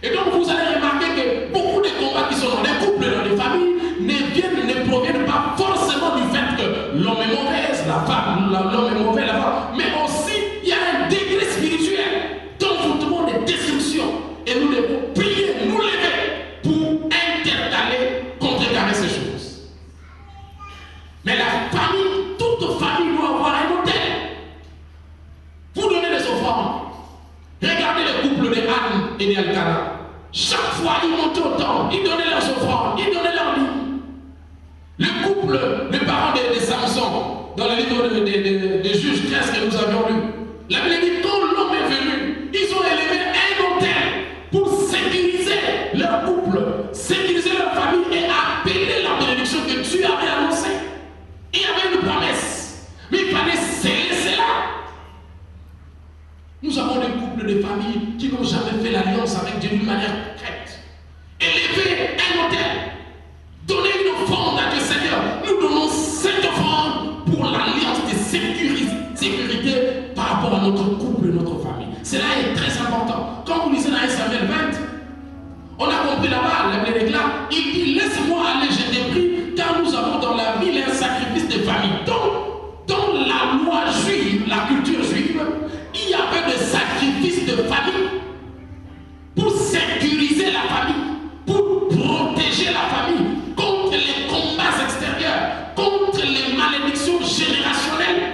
Et donc vous allez remarquer que beaucoup de combats qui sont dans les couples, dans les familles, ne proviennent pas forcément du fait que l'homme est mauvaise, la femme, l'homme est mauvais, la femme, mais aussi il y a un degré spirituel d'envoûtement, de destruction. Et nous devons prier, nous lever pour intercaler, contrecarrer ces choses. Mais la famille, toute famille doit avoir un autel. Vous donnez des offrandes. Regardez le couple de Anne et d'Elkana. Chaque fois, ils montaient au temple, ils donnaient leurs offrandes, ils donnaient leurs livres. Le couple, les parents de Samson, dans le livre de Juges 13 que nous avions lu, la Bible dit quand l'homme est venu, ils ont élevé un autel pour sécuriser leur couple, sécuriser leur famille et appeler la bénédiction que Dieu avait annoncée. Il y avait une promesse, mais il fallait sceller cela. Nous avons des couples de familles qui n'ont jamais fait l'alliance avec Dieu d'une manière concrète. Élever un autel, donner une offrande à Dieu Seigneur. Nous donnons cette offrande pour l'alliance de sécurité par rapport à notre couple et notre famille. Cela est très important. Quand vous lisez dans 1 Samuel 20, on a compris là-bas, la Bible déclare, il dit laisse-moi aller, je t'ai pris, car nous avons dans la ville un sacrifice de famille. Donc, dans la loi juive, la culture juive, il y avait des sacrifices de famille pour sécuriser la famille, pour protéger la famille contre les combats extérieurs, contre les malédictions générationnelles.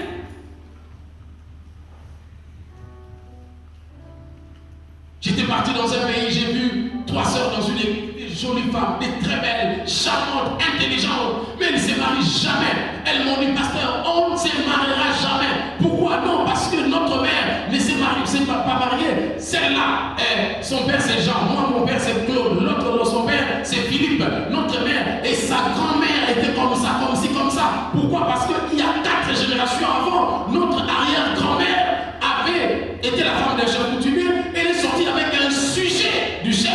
J'étais parti dans un pays, j'ai vu 3 sœurs dans une église, des jolies femmes, des très belles, charmantes, intelligentes, mais elles ne se marient jamais. Elles m'ont dit, pasteur, on ne se mariera jamais. Pourquoi? Non, parce que notre mère ne se marie, c'est pas mariée. Celle-là, son père c'est Jean, moi mon père c'est Claude, l'autre son père c'est Philippe, notre mère et sa grand-mère était comme ça, comme ci, comme ça. Pourquoi? Parce qu'il y a 4 générations avant, notre arrière-grand-mère avait été la femme d'un chef coutumier, elle est sortie avec un sujet du chef.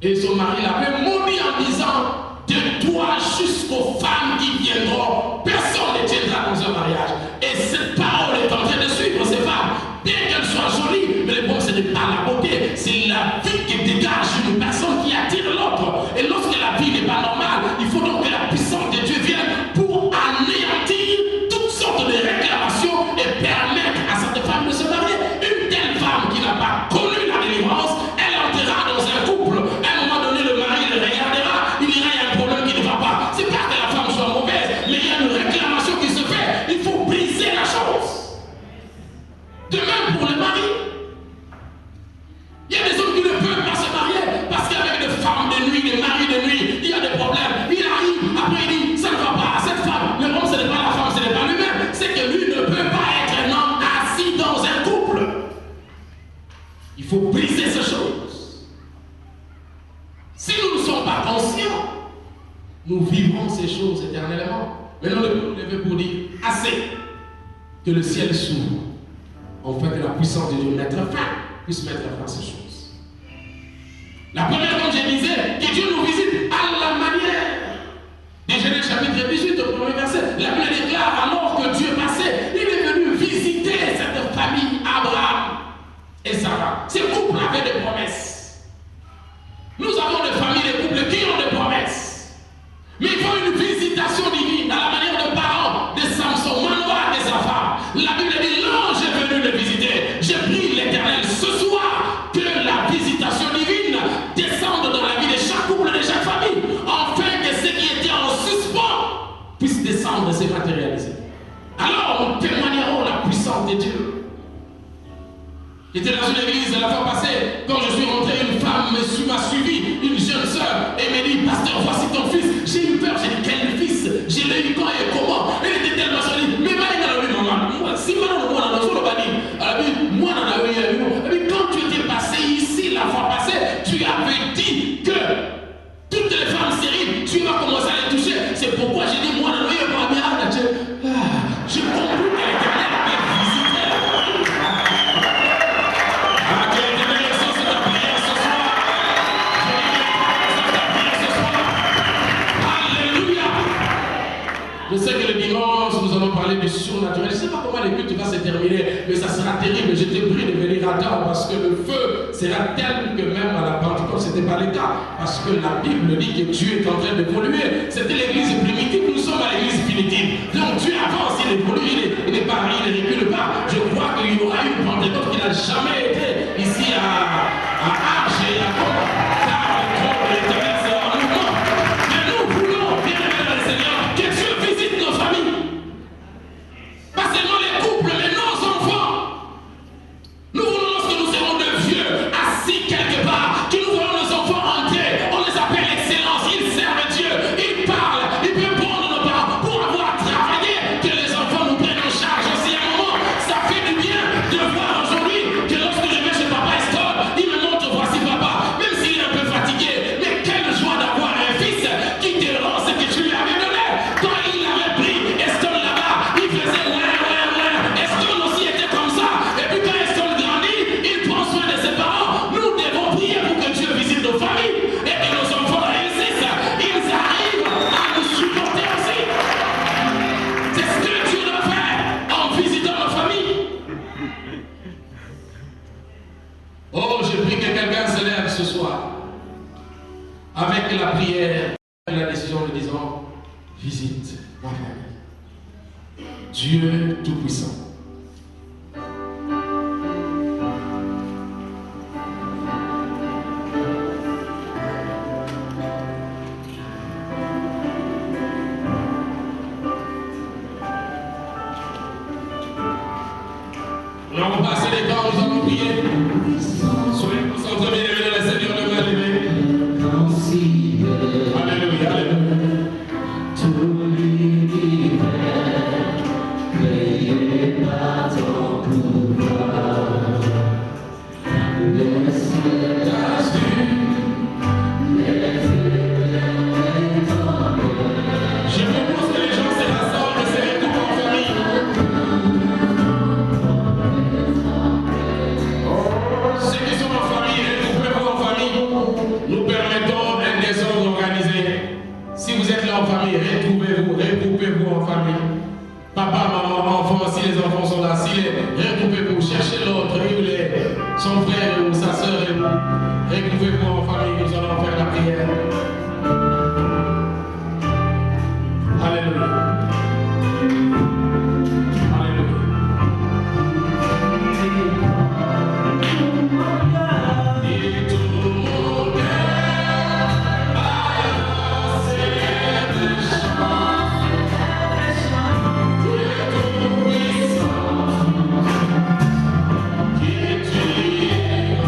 Et son mari l'avait maudit en disant, de toi jusqu'aux femmes qui viendront, personne ne tiendra dans un mariage. Et cette parole est en train de suivre ces femmes, bien qu'elles soient jolies, mais le problème ce n'est pas la beauté, c'est la vie qui dégage une que le ciel s'ouvre, afin que la puissance de Dieu puisse mettre fin à ces choses. La première, comme je disais, que Dieu nous visite à la manière de Genèse chapitre 18, au premier verset. La Bible déclare alors que Dieu passait, il est venu visiter cette famille, Abraham et Sarah. Ces couples avaient des promesses. Nous avons des familles, des couples qui ont des promesses. Mais il faut une visitation divine à la manière de parents de Samson, Manoah et sa femme. La Bible dit, l'ange est venu le visiter. Je prie l'Éternel ce soir que la visitation divine descende dans la vie de chaque couple, de chaque famille, afin que ce qui était en suspens puisse descendre et se matérialiser. Alors nous témoignerons la puissance de Dieu. J'étais dans une église la fois passée, quand je suis rentré, une femme m'a suivi, une jeune soeur, et m'a dit, pasteur, voici ton fils. J'ai eu peur, j'ai dit, quel fils? Je l'ai eu quand et comment? Elle était tellement solide. Mais maman, si maintenant moi dans le bani, moi dans la vie, quand tu étais passé ici la fois passée, tu avais dit que toutes les femmes stériles, tu vas commencer à les toucher. C'est pourquoi j'ai dit, moi dans la vie, je comprends que l'Éternel est visité. Je sais que le dimanche, nous allons parler du surnaturel. Je ne sais pas comment les cultes va se terminer, mais ça sera terrible. Je te prie de venir à temps parce que le feu sera tel que même à la Pentecôte, ce n'était pas le cas. Parce que la Bible dit que Dieu est en train d'évoluer. C'était l'église primitive, nous sommes à l'église finitive. Donc Dieu avance, il évolue, il n'est pas, il ne recule pas. Je crois qu'il y aura une Pentecôte qui n'a jamais été ici à Arche et à Côte. Car le trône de l'Éternel sera en mouvement. Mais nous voulons, bien aimé dans le Seigneur, que Dieu visite nos familles. Pas seulement les couples, mais nos enfants. Nous voulons, lorsque nous serons de vieux, assis quelque part, que nous voyons nos enfants entrer. On les appelle l'excellence, ils servent Dieu, ils parlent, ils peuvent prendre nos parents pour avoir travaillé, que les enfants nous prennent en charge aussi à un moment. Ça fait du bien de voir aujourd'hui que lorsque je vais chez papa Estor, il me montre voici papa, même s'il est un peu fatigué. Mais quelle joie d'avoir un fils qui te rend ce que tu lui avais donné. Quand il avait pris Estor là-bas, il faisait ouais. Estor aussi était comme ça. Et puis quand Estor grandit, il prend soin de ses parents. Nous devons prier pour que Dieu visite nos familles et que nos enfants réussissent. Ils arrivent à nous supporter aussi. C'est ce que Dieu doit faire en visitant nos familles. Oh, je prie que quelqu'un se lève ce soir avec la prière et la décision de disant, visite ma famille. Dieu Tout-Puissant. Nous allons passer les temps, nous allons prier. Soyez concentrés, bien aimés dans le Seigneur, de main levée. Alléluia, alléluia. Je propose que les gens se rassemblent, se regroupent en famille. Ceux qui sont en famille, regroupez-vous en famille. Nous permettons un désordre organisé. Si vous êtes là en famille, regroupez-vous en famille. Papa, maman, enfants, si les enfants sont là, regroupez-vous, cherchez l'autre, son frère ou sa soeur, regroupez-vous en famille, nous allons faire la prière. Alléluia. Alléluia. Et tout mon cœur balance des chants, Dieu tout-puissant, qui tu es.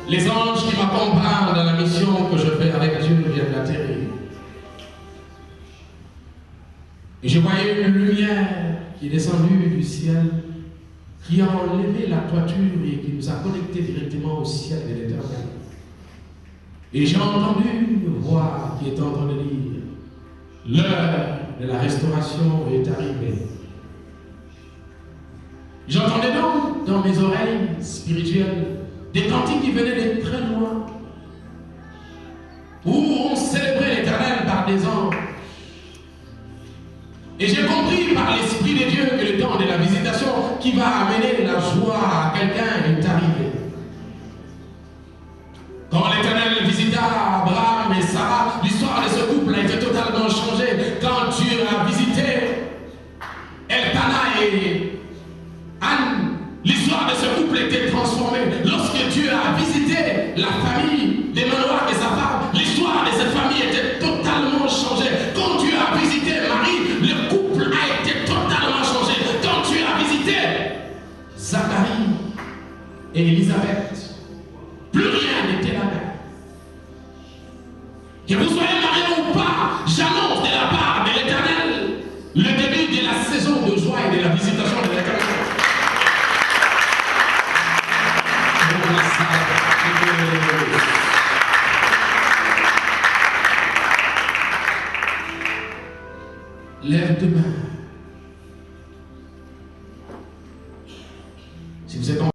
Les anges qui m'accompagnent dans la mission que je fais avec Dieu viennent d'atterrir. Et je voyais une lumière qui est descendue du ciel, qui a enlevé la toiture et qui nous a connectés directement au ciel de l'Éternel. Et j'ai entendu une voix qui est en train de dire, l'heure de la restauration est arrivée. J'entendais donc dans mes oreilles spirituelles des cantiques qui venaient de très loin, où on célébrait l'Éternel par des anges. Et j'ai compris par l'Esprit de Dieu que le temps de la visitation qui va amener la joie à quelqu'un est arrivé. Quand l'Éternel visita Abraham et Sarah, l'histoire de ce couple a été totalement changée. Quand Dieu a visité Elkanah et Anne, l'histoire de ce couple était transformée. Lorsque Dieu a visité la famille de Manoah et sa femme, l'histoire de cette famille était totalement changée. Quand Dieu a visité Marie, le couple a été totalement changé. Quand Dieu a visité Zacharie et Élisabeth, plus rien n'était la même. Que vous soyez mariés ou pas, j'annonce de la part de l'Éternel le début de la saison de joie et de la visitation de l'Éternel. Lève demain. Si vous êtes en